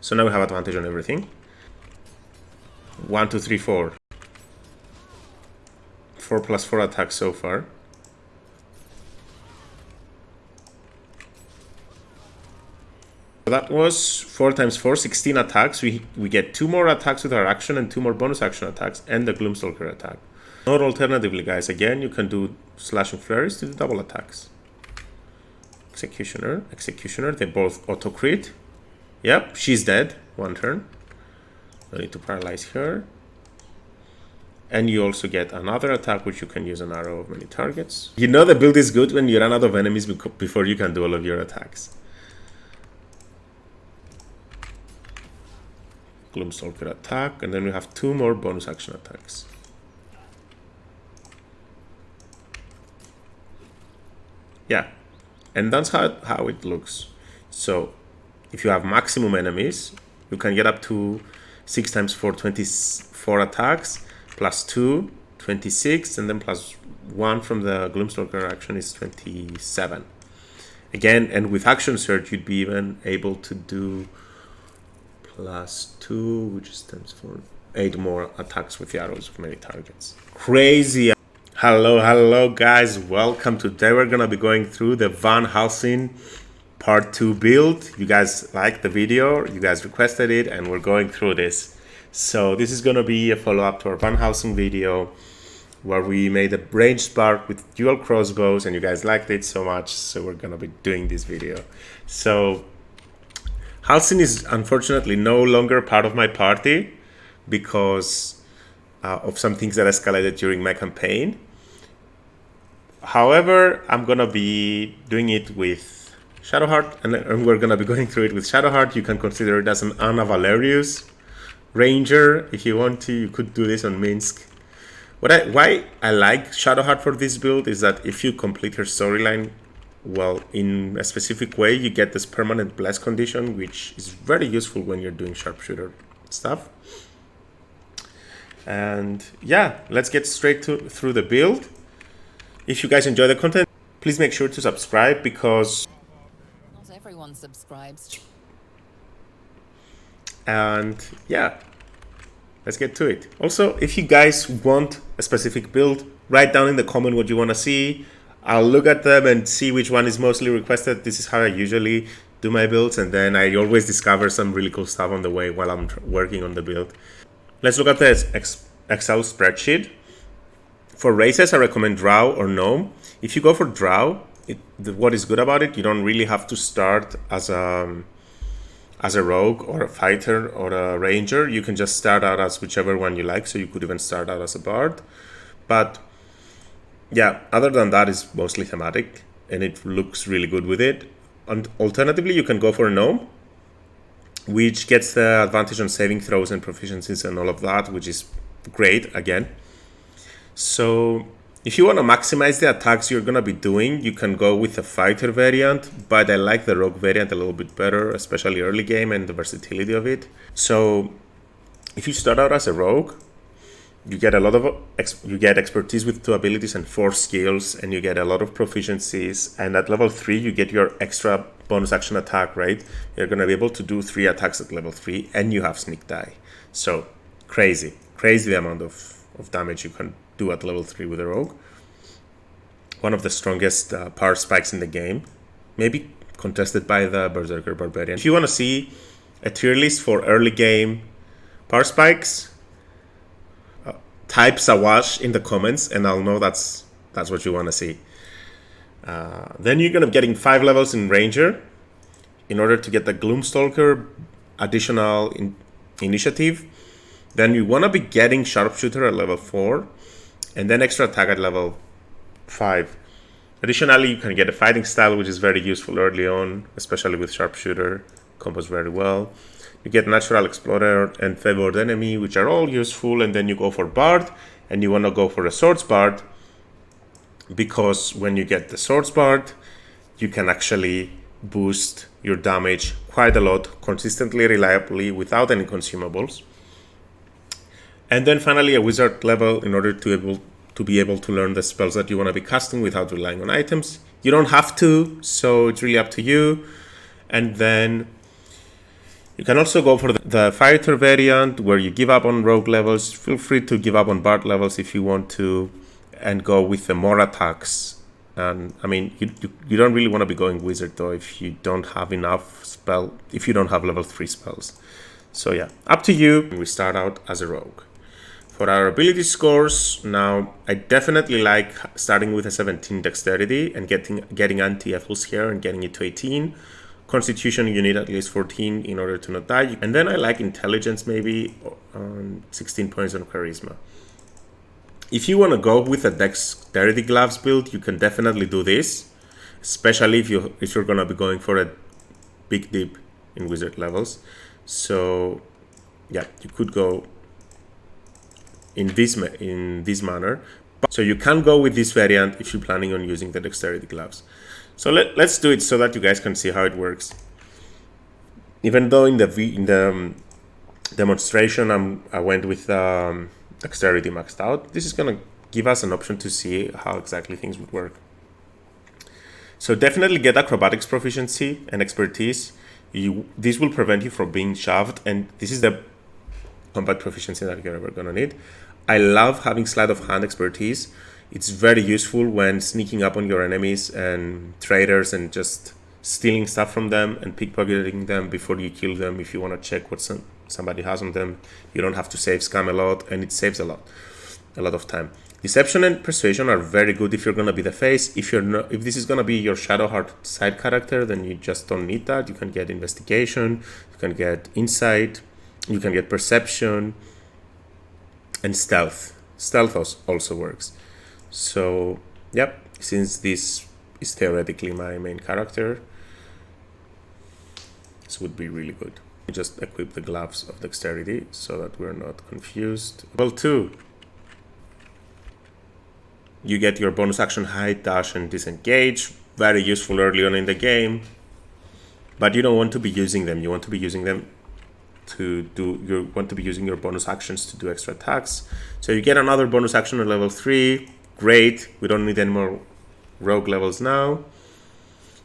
So now we have advantage on everything. 1, 2, 3, 4. 4 plus 4 attacks so far. So that was 4 times 4, 16 attacks. We get 2 more attacks with our action and 2 more bonus action attacks and the Gloomstalker attack. Or alternatively, guys, again, you can do Slashing Flurries to do double attacks. Executioner, they both auto-crit. Yep, she's dead. 1 turn. No need to paralyze her. And you also get another attack, which you can use an arrow of many targets. You know the build is good when you run out of enemies before you can do all of your attacks. Gloomstalker attack, and then we have 2 more bonus action attacks. Yeah, and that's how it looks. So if you have maximum enemies, you can get up to 6 times 4, 24 attacks, plus 2, 26, and then plus 1 from the Gloomstalker action is 27. Again, and with Action Surge, you'd be even able to do plus 2, which stands for 8 more attacks with the arrows of many targets. Crazy. Hello guys, welcome. Today we're gonna be going through the Van Halsin part 2 build. You guys liked the video, you guys requested it, and we're going through this. So this is gonna be a follow-up to our Van Halsin video where we made a range spark with dual crossbows, and you guys liked it so much, so we're gonna be doing this video. So Halsin is unfortunately no longer part of my party because of some things that escalated during my campaign. However, I'm gonna be doing it with Shadowheart, and we're gonna be going through it with Shadowheart. You can consider it as an Anna Valerius ranger if you want to. You could do this on Minsk. Why I like Shadowheart for this build is that if you complete her storyline well in a specific way, you get this permanent bless condition, which is very useful when you're doing sharpshooter stuff. And yeah, let's get straight through the build. If you guys enjoy the content, please make sure to subscribe because not everyone subscribes. And yeah, let's get to it. Also, if you guys want a specific build, write down in the comment what you want to see. I'll look at them and see which one is mostly requested. This is how I usually do my builds, and then I always discover some really cool stuff on the way while I'm working on the build. Let's look at the Excel spreadsheet. For races, I recommend Drow or Gnome. If you go for Drow, what is good about it, you don't really have to start as a rogue or a fighter or a ranger. You can just start out as whichever one you like, so you could even start out as a bard. But yeah, other than that, it's mostly thematic, and it looks really good with it. And alternatively, you can go for a Gnome, which gets the advantage on saving throws and proficiencies and all of that, which is great again. So if you want to maximize the attacks you're going to be doing, you can go with the fighter variant, but I like the rogue variant a little bit better, especially early game and the versatility of it. So if you start out as a rogue, you get a lot of expertise with 2 abilities and 4 skills, and you get a lot of proficiencies. And at level 3, you get your extra bonus action attack, right? You're going to be able to do 3 attacks at level 3, and you have sneak die. So crazy the amount of damage you can do at level 3 with a rogue. One of the strongest power spikes in the game, maybe contested by the Berserker Barbarian. If you want to see a tier list for early game power spikes, type Sawash in the comments and I'll know that's what you want to see. Then you're going to be getting 5 levels in Ranger in order to get the Gloomstalker additional initiative. Then you want to be getting Sharpshooter at level 4 and then extra attack at level 5. Additionally, you can get a fighting style, which is very useful early on, especially with Sharpshooter, combos very well. You get Natural Explorer and Favored Enemy, which are all useful, and then you go for Bard, and you want to go for a Swords Bard, because when you get the Swords Bard, you can actually boost your damage quite a lot, consistently, reliably, without any consumables. And then finally a Wizard level in order to be able to learn the spells that you want to be casting without relying on items. You don't have to, so it's really up to you. And then You can also go for the fighter variant where you give up on rogue levels. Feel free to give up on bard levels if you want to, and go with the more attacks. And I mean, you don't really want to be going wizard though if you don't have enough if you don't have level 3 spells. So yeah, up to you. We start out as a rogue. For our ability scores, now I definitely like starting with a 17 dexterity and getting anti-Ethels here and getting it to 18. Constitution, you need at least 14 in order to not die. And then I like intelligence maybe, 16 points on charisma. If you want to go with a dexterity gloves build, you can definitely do this, especially if you're going to be going for a big dip in wizard levels. So yeah, you could go in this manner. So you can go with this variant if you're planning on using the dexterity gloves. So let's do it so that you guys can see how it works. Even though in the demonstration I went with dexterity maxed out, this is gonna give us an option to see how exactly things would work. So definitely get acrobatics proficiency and expertise. This will prevent you from being shoved, and this is the combat proficiency that you're ever gonna need. I love having sleight of hand expertise. It's very useful when sneaking up on your enemies and traders and just stealing stuff from them and pickpocketing them before you kill them. If you want to check what somebody has on them, you don't have to save scam a lot, and it saves a lot of time. Deception and persuasion are very good if you're going to be the face. If this is going to be your Shadowheart side character, then you just don't need that. You can get investigation, you can get insight, you can get perception, and stealth. Stealth also works. So, yep, since this is theoretically my main character, this would be really good. Just equip the gloves of dexterity so that we're not confused. Level 2. You get your bonus action hide, dash, and disengage. Very useful early on in the game. But you don't want to be using them. You want to be using them you want to be using your bonus actions to do extra attacks. So you get another bonus action at level 3. Great, we don't need any more rogue levels now.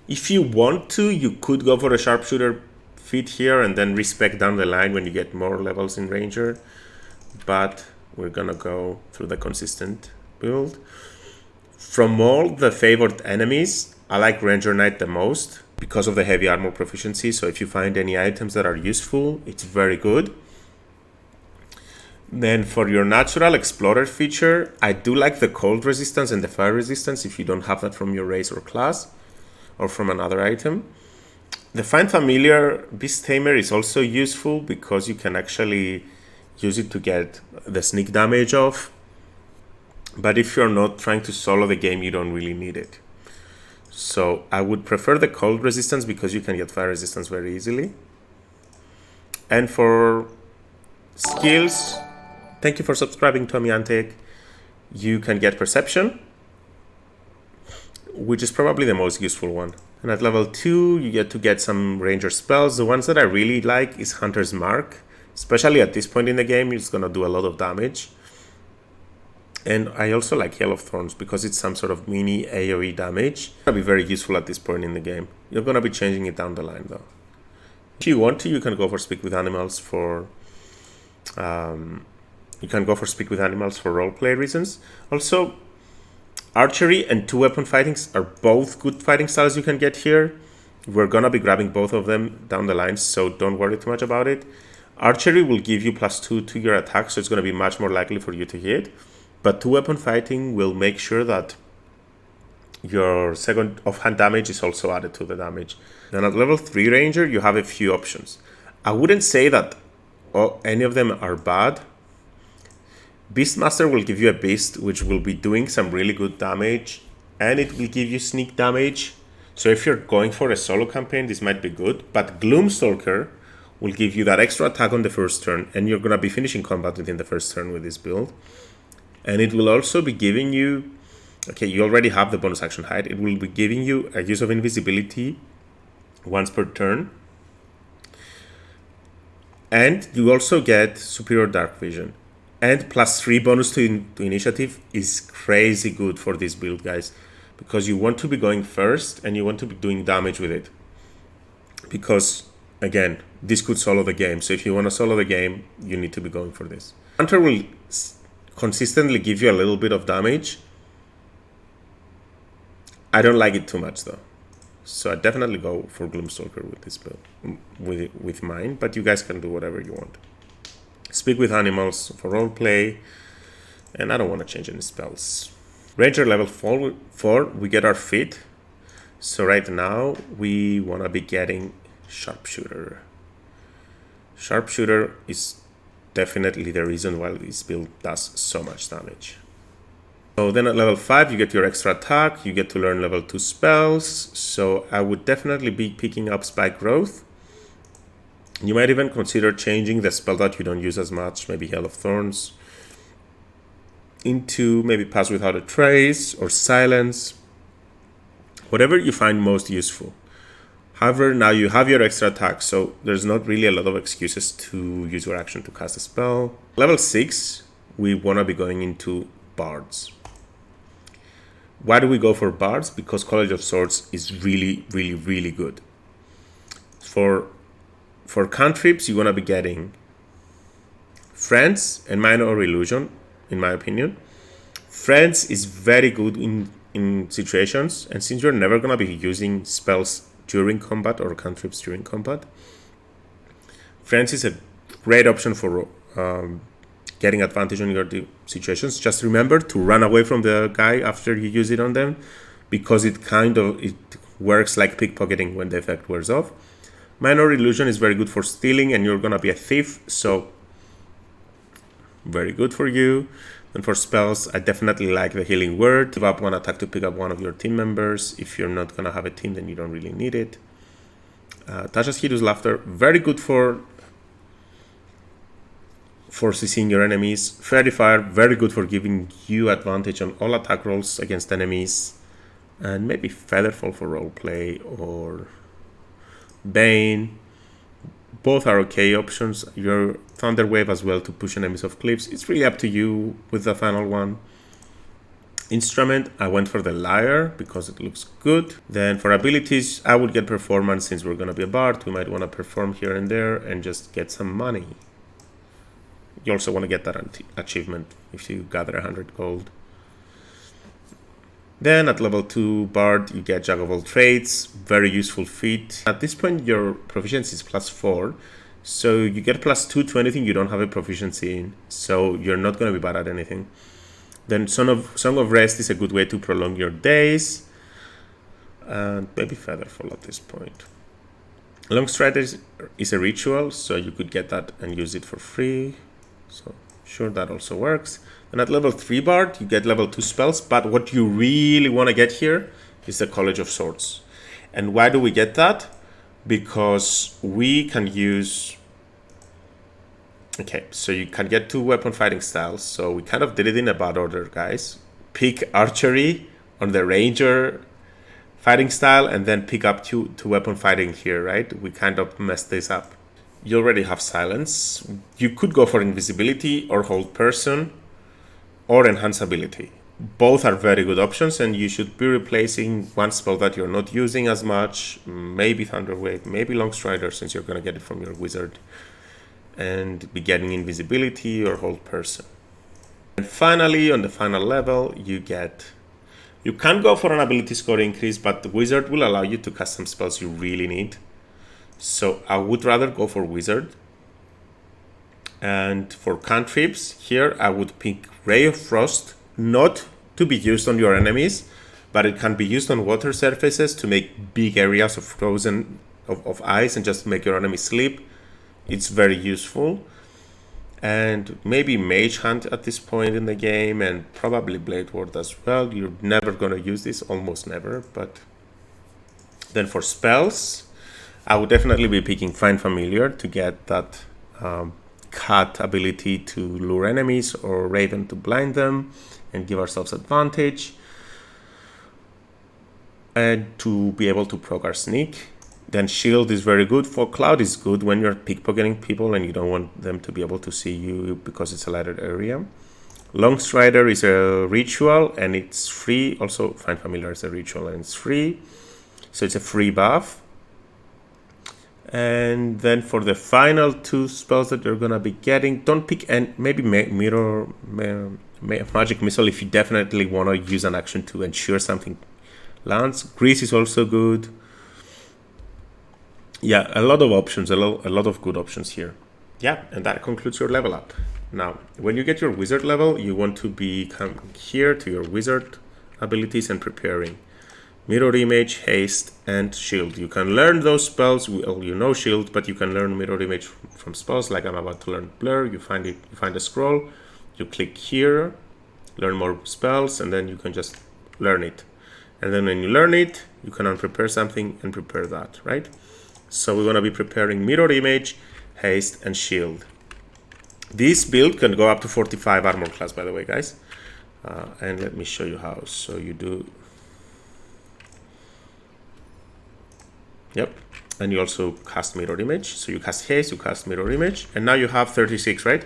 If you want to, you could go for a sharpshooter feat here and then respec down the line when you get more levels in ranger. But we're gonna go through the consistent build. From all the favored enemies, I like Ranger Knight the most because of the heavy armor proficiency. So if you find any items that are useful, it's very good. Then for your natural explorer feature, I do like the cold resistance and the fire resistance if you don't have that from your race or class or from another item. The find familiar beast tamer is also useful because you can actually use it to get the sneak damage off. But if you're not trying to solo the game, you don't really need it. So I would prefer the cold resistance because you can get fire resistance very easily. And for skills, thank you for subscribing, Tommy Antek. You can get perception, which is probably the most useful one. And at level 2, you get to get some ranger spells. The ones that I really like is Hunter's Mark. Especially at this point in the game, it's going to do a lot of damage. And I also like Hail of Thorns because it's some sort of mini AoE damage. It's going to be very useful at this point in the game. You're going to be changing it down the line though. If you want to, you can go for Speak with Animals for... roleplay reasons. Also, archery and 2-weapon fighting are both good fighting styles you can get here. We're going to be grabbing both of them down the line, so don't worry too much about it. Archery will give you +2 to your attack, so it's going to be much more likely for you to hit. But 2-weapon fighting will make sure that your second offhand damage is also added to the damage. Then at level 3 ranger, you have a few options. I wouldn't say that any of them are bad. Beastmaster will give you a beast which will be doing some really good damage, and it will give you sneak damage. So if you're going for a solo campaign, this might be good. But Gloomstalker will give you that extra attack on the first turn, and you're going to be finishing combat within the first turn with this build. And it will also be giving you, okay, you already have the bonus action hide. It will be giving you a use of invisibility once per turn. And you also get superior dark vision. And +3 bonus to initiative is crazy good for this build, guys. Because you want to be going first and you want to be doing damage with it. Because Again, this could solo the game. So if you want to solo the game, you need to be going for this. Hunter will consistently give you a little bit of damage. I don't like it too much though. So I definitely go for Gloomstalker with this build, with mine, but you guys can do whatever you want. Speak with animals for roleplay, and I don't want to change any spells. Ranger level 4, we get our feat. So right now, we want to be getting Sharpshooter. Sharpshooter is definitely the reason why this build does so much damage. So then at level 5, you get your extra attack, you get to learn level 2 spells, so I would definitely be picking up Spike Growth. You might even consider changing the spell that you don't use as much, maybe Hail of Thorns, into maybe Pass Without a Trace or Silence, whatever you find most useful. However, now you have your extra attack, so there's not really a lot of excuses to use your action to cast a spell. Level 6, we want to be going into Bards. Why do we go for Bards? Because College of Swords is really, really, really good. For cantrips, you want to be getting Friends and Minor Illusion, in my opinion. Friends is very good in situations, and since you're never going to be using spells during combat or cantrips during combat, Friends is a great option for getting advantage on your situations. Just remember to run away from the guy after you use it on them, because it works like pickpocketing when the effect wears off. Minor Illusion is very good for stealing, and you're gonna be a thief, so very good for you. And for spells, I definitely like the Healing Word. Give up one attack to pick up one of your team members. If you're not gonna have a team, then you don't really need it. Tasha's Hideous Laughter, very good for CCing your enemies. Fairy Fire, very good for giving you advantage on all attack rolls against enemies. And maybe Featherfall for roleplay, or Bane. Both are okay options. Your Thunder Wave as well to push enemies off cliffs. It's really up to you with the final one. Instrument, I went for the Lyre because it looks good. Then for abilities, I would get Performance since we're going to be a bard. We might want to perform here and there and just get some money. You also want to get that achievement if you gather 100 gold. Then at level 2 Bard, you get Jack of all trades, very useful feat. At this point, your proficiency is +4, so you get +2 to anything you don't have a proficiency in, so you're not going to be bad at anything. Then Song of Rest is a good way to prolong your days, and maybe Featherfall at this point. Longstrider is a ritual, so you could get that and use it for free. So sure, that also works. And at level 3 Bard, you get level 2 spells, but what you really want to get here is the College of Swords. And why do we get that? Because we can use... Okay, so you can get 2 weapon fighting styles. So we kind of did it in a bad order, guys. Pick Archery on the Ranger fighting style, and then pick up two weapon fighting here, right? We kind of messed this up. You already have Silence. You could go for Invisibility or Hold Person or Enhance Ability. Both are very good options, and you should be replacing one spell that you're not using as much, maybe Thunder Wave, maybe Longstrider, since you're going to get it from your wizard, and be getting Invisibility or Hold Person. And finally, on the final level, you can go for an ability score increase, but the wizard will allow you to cast some spells you really need. So I would rather go for Wizard. And for cantrips, here I would pick Ray of Frost, not to be used on your enemies, but it can be used on water surfaces to make big areas of frozen of ice and just make your enemy sleep. It's very useful. And maybe Mage Hand at this point in the game, and probably Blade Ward as well. You're never going to use this, almost never. But then for spells, I would definitely be picking Find Familiar to get that cat ability to lure enemies, or Raven to blind them and give ourselves advantage, and to be able to proc our sneak. Then Shield is very good. For Cloud is good when you're pickpocketing people and you don't want them to be able to see you because it's a lighted area. Longstrider is a ritual and it's free. Also, Find Familiar is a ritual and it's free. So it's a free buff. And then for the final 2 spells that you're gonna be getting, don't pick, and maybe Magic Missile if you definitely want to use an action to ensure something lands. Grease is also good. Yeah, a lot of options, a lot of good options here. Yeah, and that concludes your level up. Now, when you get your wizard level, you want to be come here to your wizard abilities and preparing. Mirror Image, Haste, and Shield. You can learn those spells. Well, you know Shield, but you can learn Mirror Image from spells. Like I'm about to learn Blur. You find a scroll. You click here, learn more spells, and then you can just learn it. And then when you learn it, you can unprepare something and prepare that, right? So we're going to be preparing Mirror Image, Haste, and Shield. This build can go up to 45 armor class, by the way, guys. And let me show you how. So you do... Yep. And you also cast Mirror Image. So you cast Haste, you cast Mirror Image. And now you have 36, right?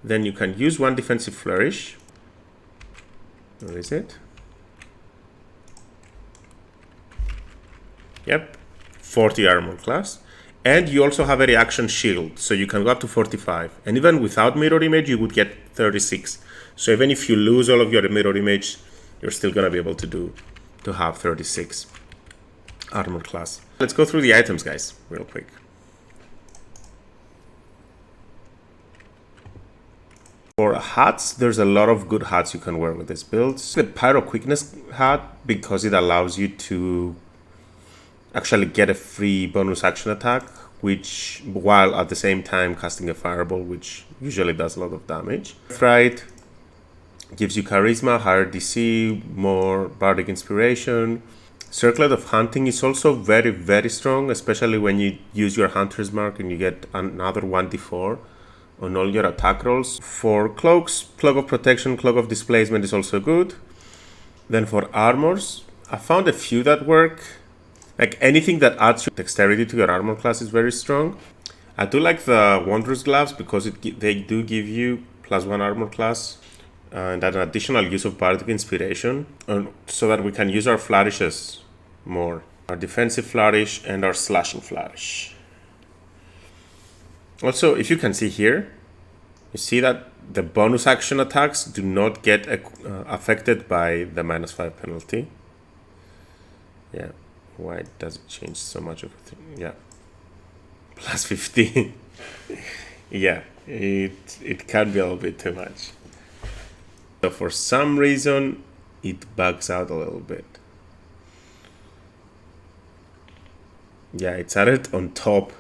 Then you can use 1 defensive flourish. Where is it? Yep. 40 armor class. And you also have a reaction shield. So you can go up to 45. And even without Mirror Image, you would get 36. So even if you lose all of your Mirror Image, you're still going to be able to have 36 armor class. Let's go through the items, guys, real quick. For hats, there's a lot of good hats you can wear with this build. The Pyro Quickness hat, because it allows you to actually get a free bonus action attack, which while at the same time casting a fireball, which usually does a lot of damage. Birthright gives you charisma, higher DC, more bardic inspiration. Circlet of Hunting is also very, very strong, especially when you use your Hunter's Mark and you get another 1d4 on all your attack rolls. For cloaks, Cloak of Protection, Cloak of Displacement is also good. Then for armors, I found a few that work. Like anything that adds dexterity to your armor class is very strong. I do like the Wanderer's Gloves because they do give you +1 armor class and an additional use of Bardic Inspiration so that we can use our flourishes more. Our Defensive Flourish and our Slashing Flourish. Also, if you can see here, you see that the bonus action attacks do not get affected by the -5 penalty. Yeah. Why does it change so much of it? Yeah. +15. Yeah, it can be a little bit too much. So for some reason, it bugs out a little bit. Yeah, it's added on top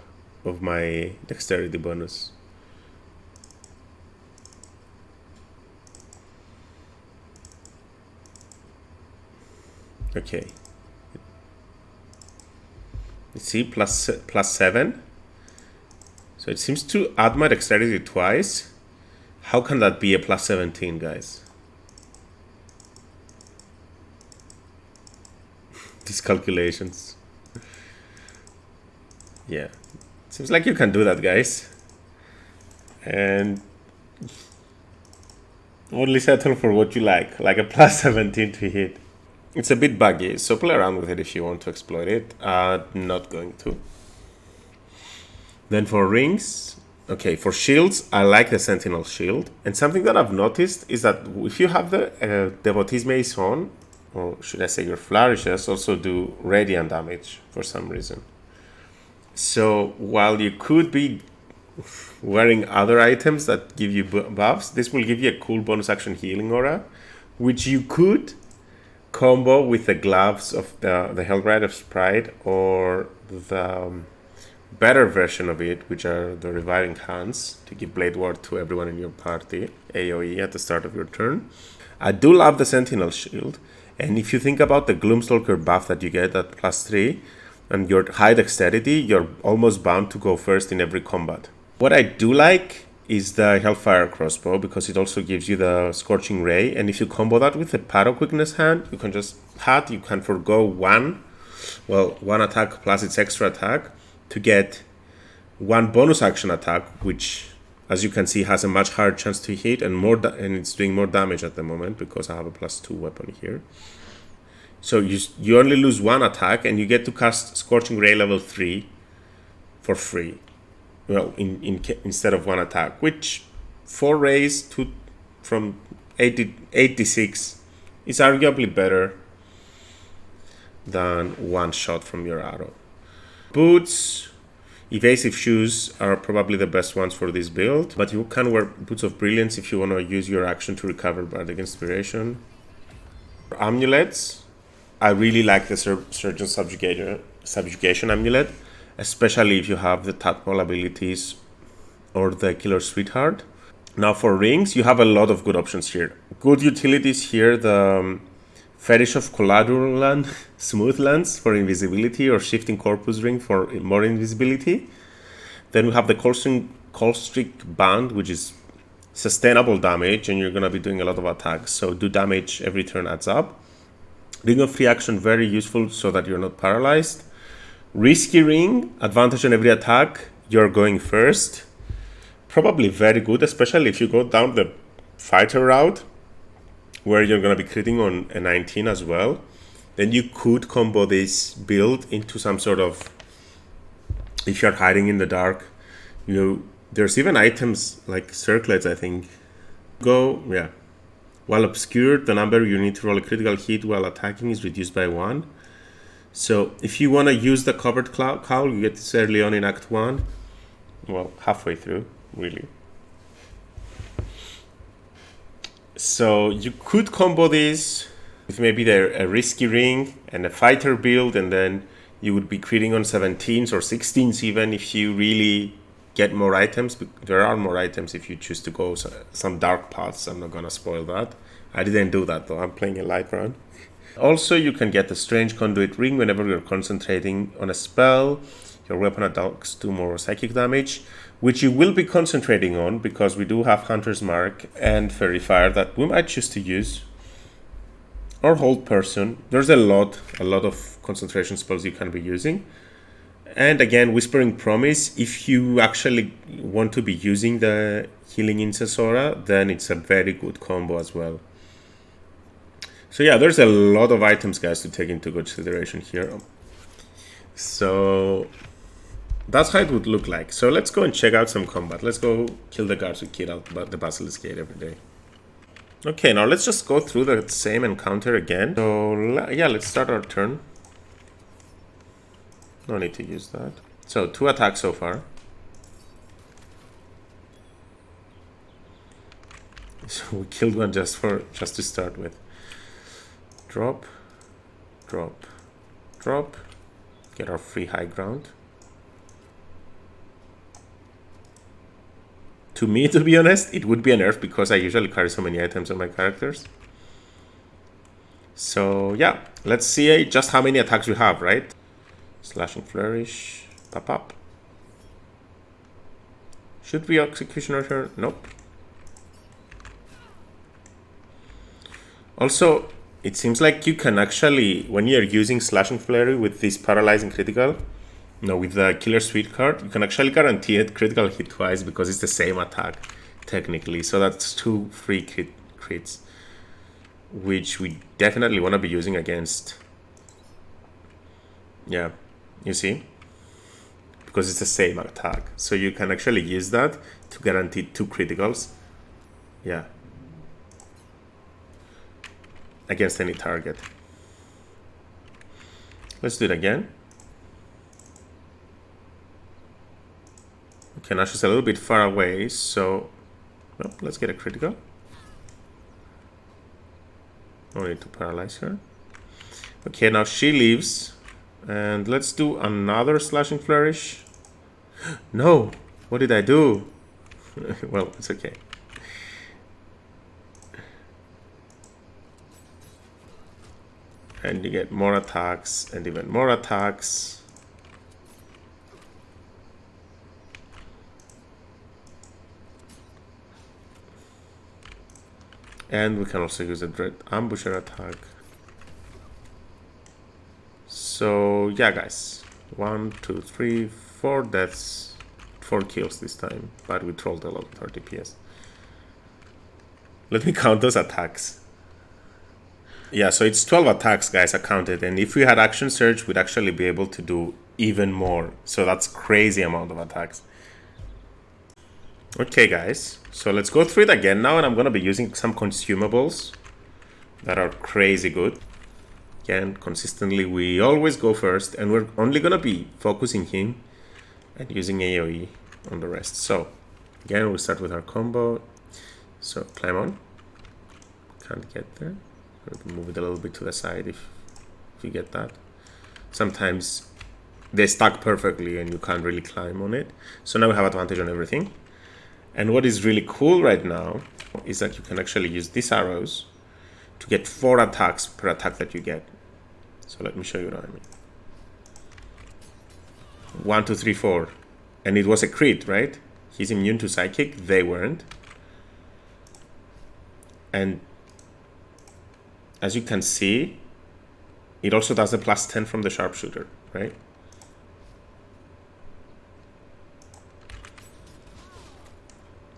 of my dexterity bonus. Okay. You see, +7. So it seems to add my dexterity twice. How can that be a +17, guys? These calculations. Yeah. Seems like you can do that, guys. And only settle for what you like a +17 to hit. It's a bit buggy, so play around with it if you want to exploit it. Not going to. Then for rings, okay, for shields, I like the Sentinel Shield. And something that I've noticed is that if you have the Devotee's Mace on, or should I say your flourishes, also do radiant damage for some reason. So while you could be wearing other items that give you buffs, this will give you a cool bonus action healing aura, which you could combo with the gloves of the Hellrider's Pride or the better version of it, which are the Reviving Hands, to give Blade Ward to everyone in your party, AoE at the start of your turn. I do love the Sentinel Shield, and if you think about the Gloomstalker buff that you get at +3 and your high dexterity, you're almost bound to go first in every combat. What I do like is the Hellfire Crossbow, because it also gives you the Scorching Ray, and if you combo that with the Pyro Quickness hand, you can just you can forgo one attack plus its extra attack to get 1 bonus action attack, which, as you can see, has a much higher chance to hit and and it's doing more damage at the moment because I have a +2 weapon here. So you only lose 1 attack and you get to cast Scorching Ray level 3 for free. Well, instead of 1 attack, which 4 raise to from 86 is arguably better than 1 shot from your arrow. Boots, evasive shoes are probably the best ones for this build, but you can wear Boots of Brilliance if you want to use your action to recover Bardic Inspiration. Amulets, I really like the Surgeon Subjugation Amulet, especially if you have the Tadpole abilities or the Killer Sweetheart. Now for rings, you have a lot of good options here. Good utilities here, the Fetish of Colladulant, Smooth Lance for invisibility, or Shifting Corpus Ring for more invisibility. Then we have the Caustic Band, which is sustainable damage, and you're going to be doing a lot of attacks, so do damage every turn adds up. Ring of Free Action, very useful so that you're not paralyzed. Risky Ring, advantage on every attack, you're going first. Probably very good, especially if you go down the fighter route, where you're going to be critting on a 19 as well. Then you could combo this build into some sort of, if you're hiding in the dark, there's even items like circlets, I think. While obscured, the number you need to roll a critical hit while attacking is reduced by 1. So if you want to use the covered cowl, you get this early on in Act 1. Well, halfway through, really. So you could combo this with maybe a risky ring and a fighter build, and then you would be critting on 17s or 16s even if you really get more items. There are more items if you choose to go some dark paths. I'm not gonna spoil that. I didn't do that though. I'm playing a light run. Also, you can get the Strange Conduit Ring whenever you're concentrating on a spell. Your weapon attacks do more psychic damage, which you will be concentrating on because we do have Hunter's Mark and Fairy Fire that we might choose to use. Or Hold Person. There's a lot of concentration spells you can be using. And again, Whispering Promise, if you actually want to be using the Healing Incense Aura, then it's a very good combo as well. So yeah, there's a lot of items, guys, to take into consideration here. So that's how it would look like. So let's go and check out some combat. Let's go kill the guards we kill out the Basilisk Gate every day. Okay, now let's just go through the same encounter again. So yeah, let's start our turn. No need to use that. So 2 attacks so far. So we killed one just to start with. Drop, drop, drop. Get our free high ground. To me, to be honest, it would be a nerf because I usually carry so many items on my characters. So yeah, let's see just how many attacks we have, right? Slashing Flourish, pop up. Should we Executioner here? Nope. Also, it seems like you can actually, when you're using Slashing Flurry with this Paralyzing Critical, with the Killer Sweet card, you can actually guarantee it critical hit twice because it's the same attack, technically. So that's 2 free crits, which we definitely want to be using against. Yeah, you see? Because it's the same attack. So you can actually use that to guarantee 2 criticals. Yeah. Against any target. Let's do it again. Okay, now she's a little bit far away, so well, let's get a critical. No need to paralyze her. Okay, now she leaves, and let's do another Slashing Flourish. No! What did I do? Well, it's okay. And you get more attacks and even more attacks. And we can also use a Dread Ambusher attack. So yeah, guys, 1, 2, 3, 4 deaths, 4 kills this time, but we trolled a lot with our DPS. Let me count those attacks. Yeah, so it's 12 attacks, guys, I counted, and if we had Action Surge, we'd actually be able to do even more. So that's crazy amount of attacks. Okay guys, so let's go through it again now, and I'm gonna be using some consumables that are crazy good. Again, consistently we always go first, and we're only gonna be focusing him and using AoE on the rest. So again, we'll start with our combo. So climb on. Can't get there. Move it a little bit to the side if you get that. Sometimes they stack perfectly and you can't really climb on it. So now we have advantage on everything. And what is really cool right now is that you can actually use these arrows to get 4 attacks per attack that you get. So let me show you what I mean. 1, 2, 3, 4. And it was a crit, right? He's immune to psychic, they weren't. And as you can see, it also does the plus 10 from the sharpshooter, right?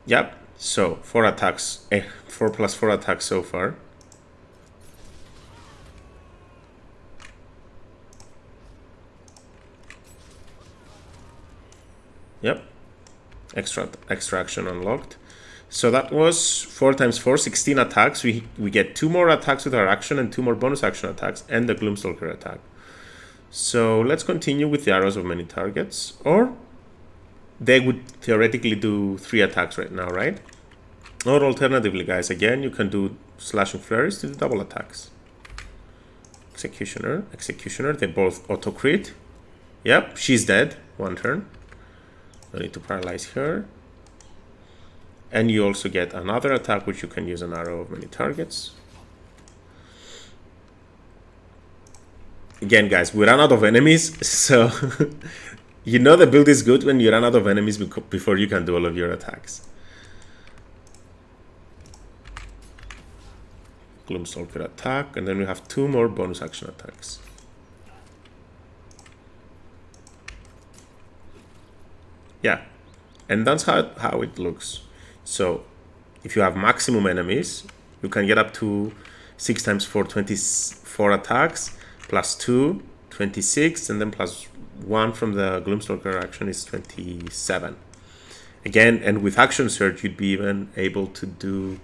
Yep, so 4 attacks, 4 plus 4 attacks so far. Yep, extra action unlocked. So that was 4 times 4, 16 attacks. We get 2 more attacks with our action and 2 more bonus action attacks and the Gloomstalker attack. So let's continue with the arrows of many targets, or they would theoretically do 3 attacks right now, right? Or alternatively, guys, again, you can do slashing flurries to do double attacks. Executioner, they both auto crit. Yep, she's dead, 1 turn. No need to paralyze her. And you also get another attack, which you can use an arrow of many targets. Again, guys, we ran out of enemies, so you know the build is good when you run out of enemies before you can do all of your attacks. Gloomstalker attack, and then we have 2 more bonus action attacks. Yeah, and that's how it looks. So if you have maximum enemies, you can get up to 6 times 4, 24 attacks, plus 2, 26, and then plus 1 from the Gloomstalker action is 27. Again, and with action surge, you'd be even able to do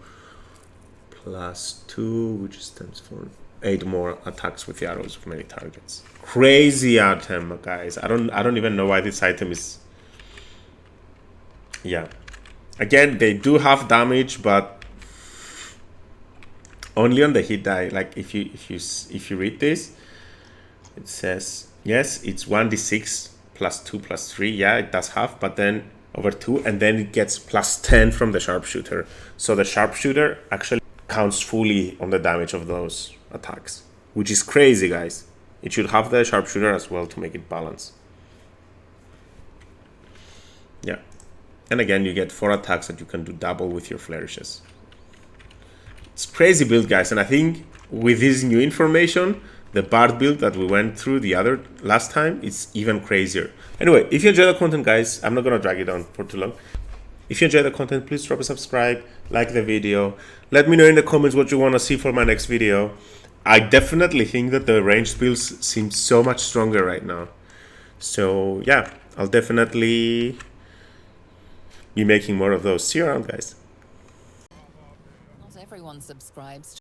plus 2, which is times 4, 8 more attacks with the arrows of many targets. Crazy item, guys. I don't even know why this item is. Yeah. Again, they do have damage, but only on the hit die. Like if you read this, it says yes, it's 1d6 plus 2 plus 3. Yeah, it does have, but then over 2, and then it gets plus 10 from the sharpshooter. So the sharpshooter actually counts fully on the damage of those attacks, which is crazy, guys. It should have the sharpshooter as well to make it balance. Yeah. And again, you get 4 attacks that you can do double with your flourishes. It's crazy build, guys. And I think with this new information, the Bard build that we went through the other last time, it's even crazier. Anyway, if you enjoy the content, guys, I'm not going to drag it on for too long. If you enjoy the content, please drop a subscribe, like the video. Let me know in the comments what you want to see for my next video. I definitely think that the ranged builds seem so much stronger right now. So yeah, I'll definitely be making more of those. See you around, guys. Not everyone subscribes.